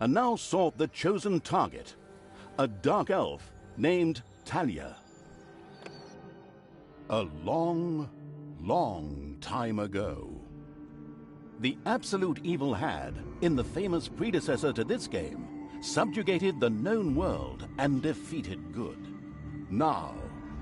and now sought the chosen target, a dark elf named Talia. A long, long time ago, the absolute evil had, in the famous predecessor to this game, subjugated the known world and defeated good. Now,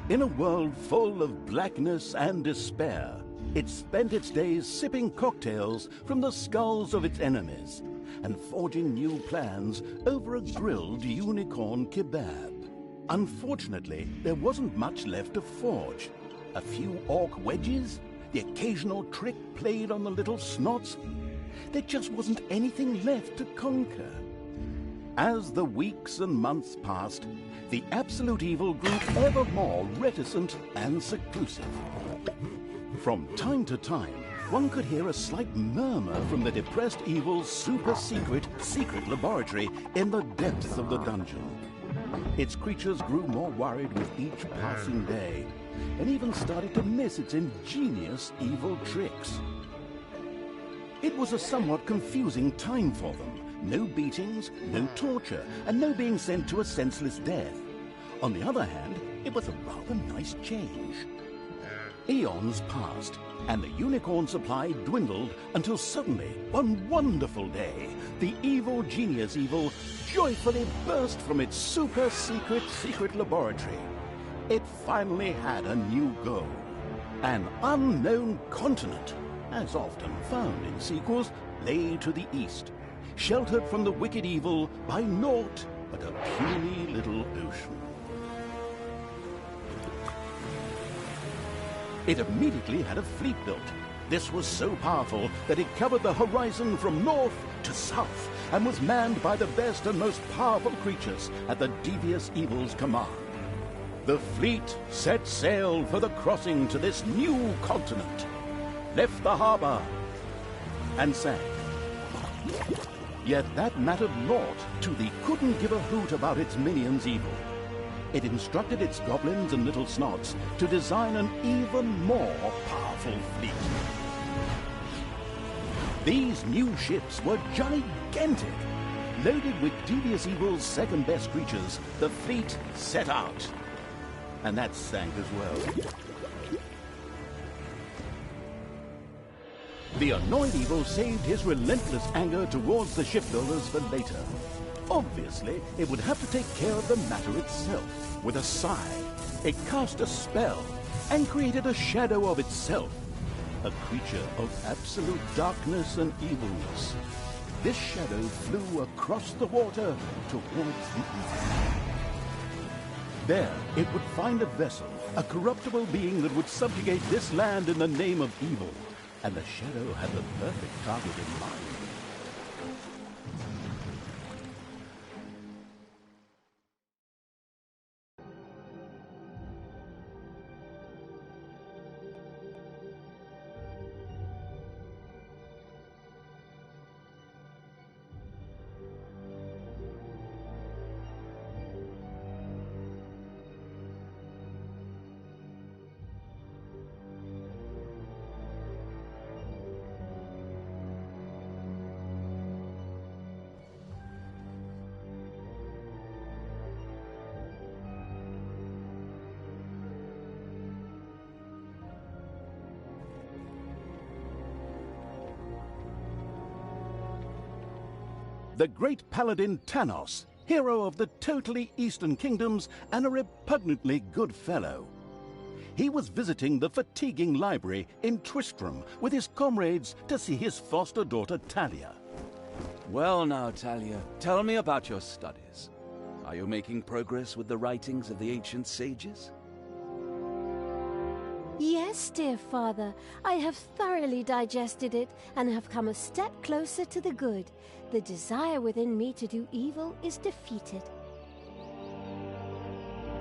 in a world full of blackness and despair, it spent its days sipping cocktails from the skulls of its enemies and forging new plans over a grilled unicorn kebab. Unfortunately, there wasn't much left to forge. A few orc wedges, the occasional trick played on the little snots. There just wasn't anything left to conquer. As the weeks and months passed, the absolute evil grew ever more reticent and seclusive. From time to time, one could hear a slight murmur from the depressed evil's secret laboratory in the depths of the dungeon. Its creatures grew more worried with each passing day, and even started to miss its ingenious evil tricks. It was a somewhat confusing time for them. No beatings, no torture, and no being sent to a senseless death. On the other hand, it was a rather nice change. Eons passed, and the unicorn supply dwindled until suddenly, one wonderful day, the evil genius evil joyfully burst from its secret laboratory. It finally had a new goal. An unknown continent, as often found in sequels, lay to the east, sheltered from the wicked evil by naught but a puny little ocean. It immediately had a fleet built. This was so powerful that it covered the horizon from north to south and was manned by the best and most powerful creatures at the devious evil's command. The fleet set sail for the crossing to this new continent, left the harbor, and sank. Yet that mattered naught to the couldn't give a hoot about its minions' evil. It instructed its goblins and little snots to design an even more powerful fleet. These new ships were gigantic. Loaded with devious evil's second-best creatures, the fleet set out. And that sank as well. The annoyed evil saved his relentless anger towards the shipbuilders for later. Obviously, it would have to take care of the matter itself. With a sigh, it cast a spell and created a shadow of itself, a creature of absolute darkness and evilness. This shadow flew across the water towards the east. There, it would find a vessel, a corruptible being that would subjugate this land in the name of evil. And the shadow had the perfect target in mind. The great paladin Tanos, hero of the totally Eastern Kingdoms and a repugnantly good fellow. He was visiting the fatiguing library in Tristram with his comrades to see his foster daughter Talia. Well now, Talia, tell me about your studies. Are you making progress with the writings of the ancient sages? Yes, dear father, I have thoroughly digested it and have come a step closer to the good. The desire within me to do evil is defeated.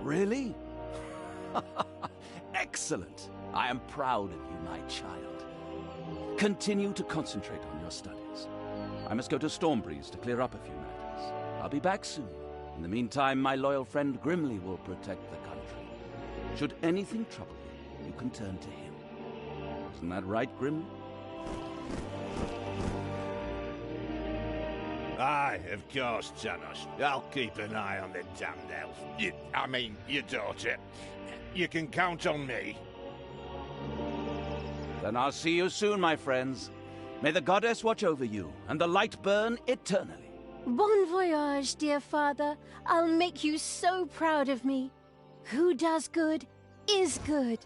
Really? Excellent! I am proud of you, my child. Continue to concentrate on your studies. I must go to Stormbreeze to clear up a few matters. I'll be back soon. In the meantime, my loyal friend Grimly will protect the country. Should anything trouble you, you can turn to him. Isn't that right, Grimly? Aye, of course, Janos. I'll keep an eye on the damned elf. Your daughter. You can count on me. Then I'll see you soon, my friends. May the goddess watch over you, and the light burn eternally. Bon voyage, dear father. I'll make you so proud of me. Who does good is good.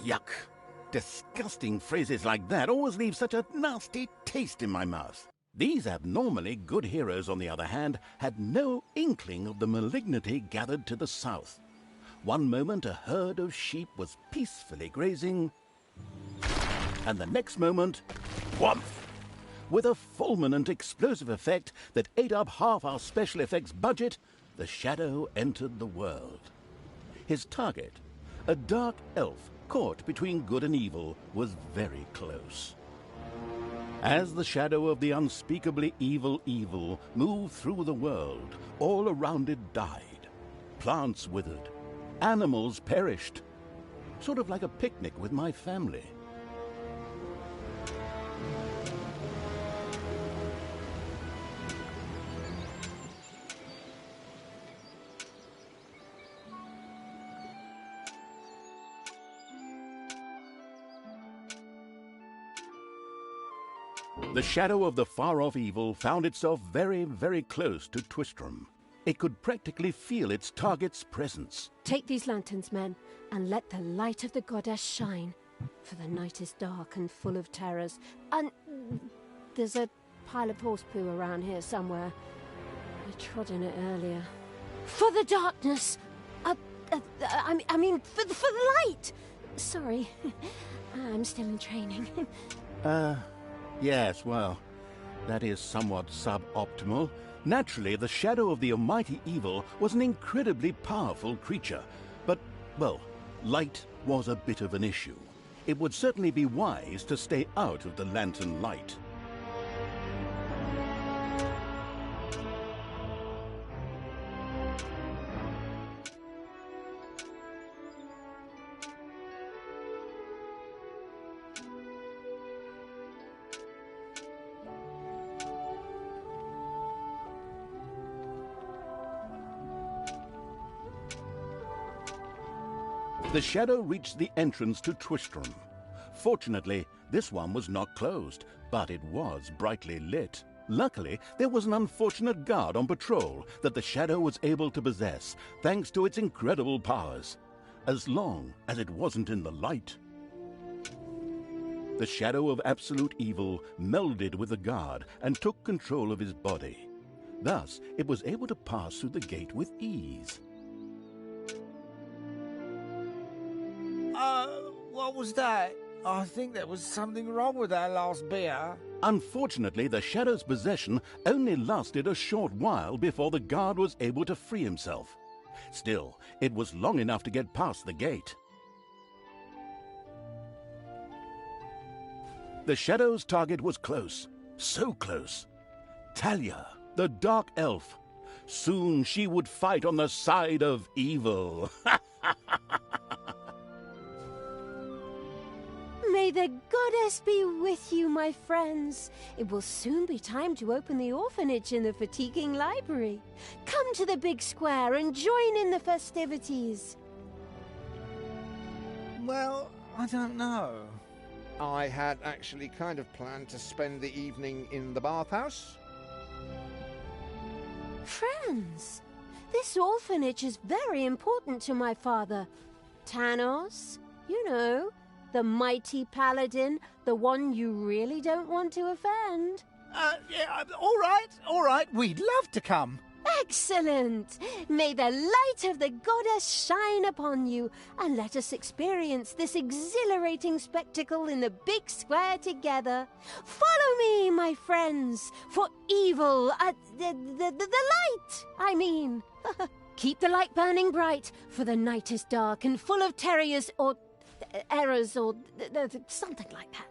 Yuck. Disgusting phrases like that always leave such a nasty taste in my mouth. These abnormally good heroes, on the other hand, had no inkling of the malignity gathered to the south. One moment a herd of sheep was peacefully grazing, and the next moment, whomp! With a fulminant explosive effect that ate up half our special effects budget, the Shadow entered the world. His target, a dark elf caught between good and evil, was very close. As the shadow of the unspeakably evil moved through the world, all around it died. Plants withered. Animals perished. Sort of like a picnic with my family. The shadow of the far-off evil found itself very, very close to Twistram. It could practically feel its target's presence. Take these lanterns, men, and let the light of the goddess shine. For the night is dark and full of terrors. And there's a pile of horse poo around here somewhere. I trod in it earlier. For the darkness! I mean, for the light! Sorry, I'm still in training. Yes, well, that is somewhat suboptimal. Naturally, the shadow of the almighty evil was an incredibly powerful creature. But, well, light was a bit of an issue. It would certainly be wise to stay out of the lantern light. The shadow reached the entrance to Twistram. Fortunately, this one was not closed, but it was brightly lit. Luckily, there was an unfortunate guard on patrol that the shadow was able to possess, thanks to its incredible powers, as long as it wasn't in the light. The shadow of absolute evil melded with the guard and took control of his body. Thus, it was able to pass through the gate with ease. What was that? I think there was something wrong with our last beer. Unfortunately, the shadow's possession only lasted a short while before the guard was able to free himself. Still, it was long enough to get past the gate. The shadow's target was close, so close. Talia, the dark elf. Soon she would fight on the side of evil. May the goddess be with you, my friends. It will soon be time to open the orphanage in the fatiguing library. Come to the big square and join in the festivities. Well, I don't know. I had actually kind of planned to spend the evening in the bathhouse. Friends, this orphanage is very important to my father. Tanos, you know, the mighty paladin, the one you really don't want to offend. Yeah, all right, we'd love to come. Excellent! May the light of the goddess shine upon you, and let us experience this exhilarating spectacle in the big square together. Follow me, my friends, for evil, the light, I mean. Keep the light burning bright, for the night is dark and full of terrors or errors or something like that.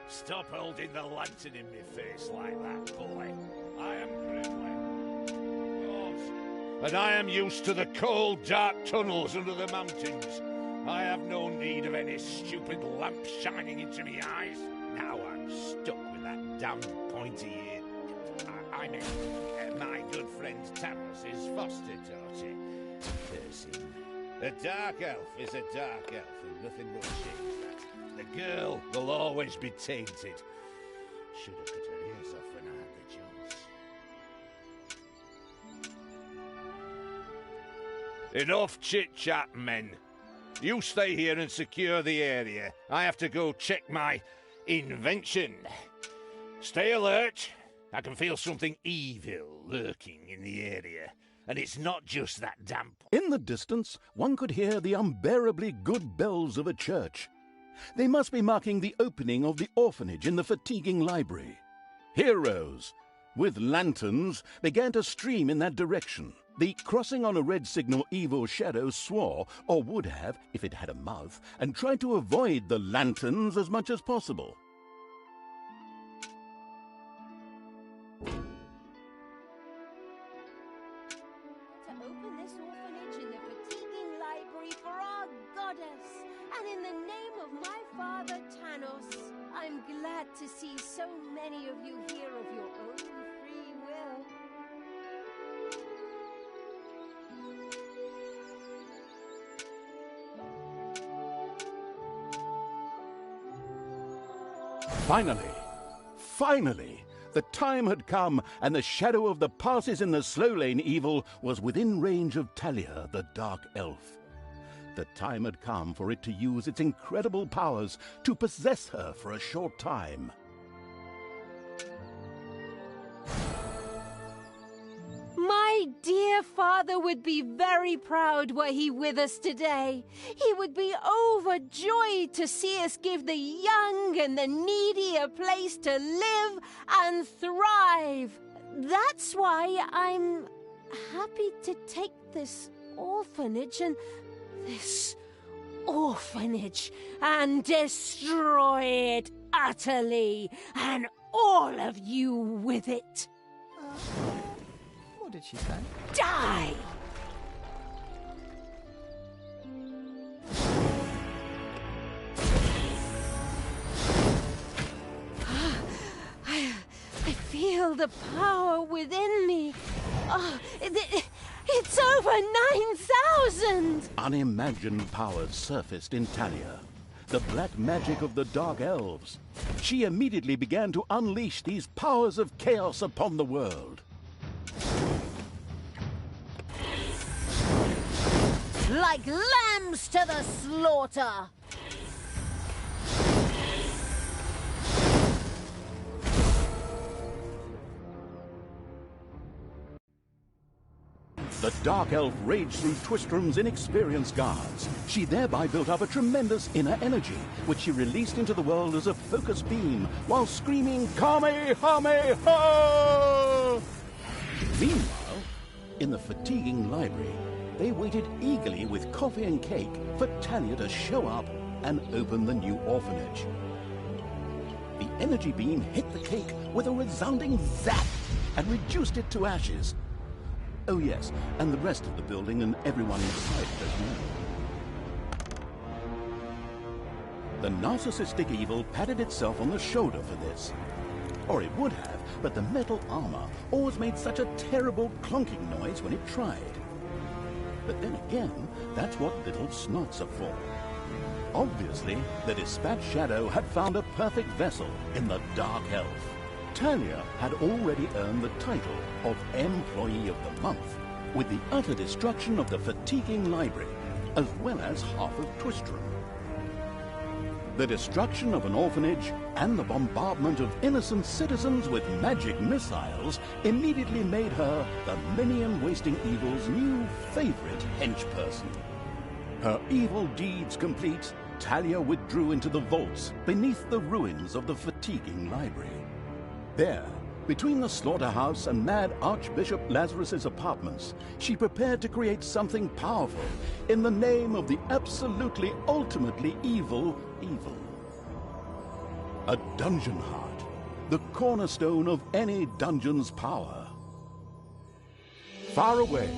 Stop holding the lantern in my face like that, boy. I am privileged. And I am used to the cold, dark tunnels under the mountains. I have no need of any stupid lamp shining into me eyes. Now I'm stuck with that damn pointy ear. I mean, my good friend Tanos' foster daughter. Curse him. A dark elf is a dark elf, and nothing will change that. The girl will always be tainted. Should have cut her ears off when I had the chance. Enough chit-chat, men. You stay here and secure the area. I have to go check my invention. Stay alert. I can feel something evil lurking in the area. And it's not just that damn... In the distance, one could hear the unbearably good bells of a church. They must be marking the opening of the orphanage in the fatiguing library. Heroes, with lanterns, began to stream in that direction. The crossing on a red signal evil shadow swore, or would have, if it had a mouth, and tried to avoid the lanterns as much as possible. To open this orphanage in the fatiguing library for our goddess, and in the name of my father Tanos, I'm glad to see so many of you here of your own free will. Finally, the time had come, and the shadow of the passes in the slow lane evil was within range of Talia, the dark elf. The time had come for it to use its incredible powers to possess her for a short time. My dear father would be very proud were he with us today. He would be overjoyed to see us give the young and the needy a place to live and thrive. That's why I'm happy to take this orphanage and destroy it utterly, and all of you with it. What did she say? Die! I feel the power within me. It's over 9,000! Unimagined powers surfaced in Talia. The black magic of the dark elves. She immediately began to unleash these powers of chaos upon the world. Like lambs to the slaughter! The dark elf raged through Twistrum's inexperienced guards. She thereby built up a tremendous inner energy, which she released into the world as a focus beam, while screaming, Kamehameha! Meanwhile, in the fatiguing library, they waited eagerly with coffee and cake for Talia to show up and open the new orphanage. The energy beam hit the cake with a resounding zap and reduced it to ashes. Oh yes, and the rest of the building and everyone inside as well. The narcissistic evil patted itself on the shoulder for this. Or it would have, but the metal armor always made such a terrible clonking noise when it tried. But then again, that's what little snots are for. Obviously, the Dispatch Shadow had found a perfect vessel in the Dark Elf. Talia had already earned the title of Employee of the Month, with the utter destruction of the fatiguing library, as well as half of Twistrum. The destruction of an orphanage and the bombardment of innocent citizens with magic missiles immediately made her the minion-wasting evil's new favorite henchperson. Her evil deeds complete, Talia withdrew into the vaults beneath the ruins of the fatiguing library. There, Between the slaughterhouse and mad Archbishop Lazarus's apartments, she prepared to create something powerful in the name of the absolutely, ultimately evil. A dungeon heart, the cornerstone of any dungeon's power. Far away,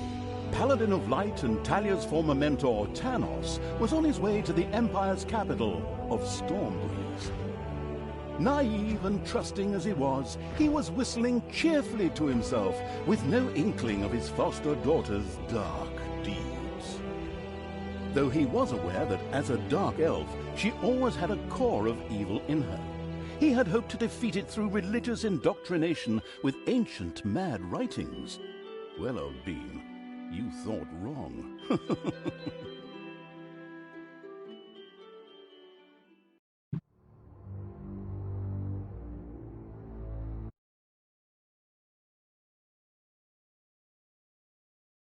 Paladin of Light and Talia's former mentor, Tanos, was on his way to the Empire's capital of Stormbreeze. Naive and trusting as he was whistling cheerfully to himself, with no inkling of his foster daughter's dark deeds. Though he was aware that as a dark elf, she always had a core of evil in her. He had hoped to defeat it through religious indoctrination with ancient mad writings. Well, old bean, you thought wrong.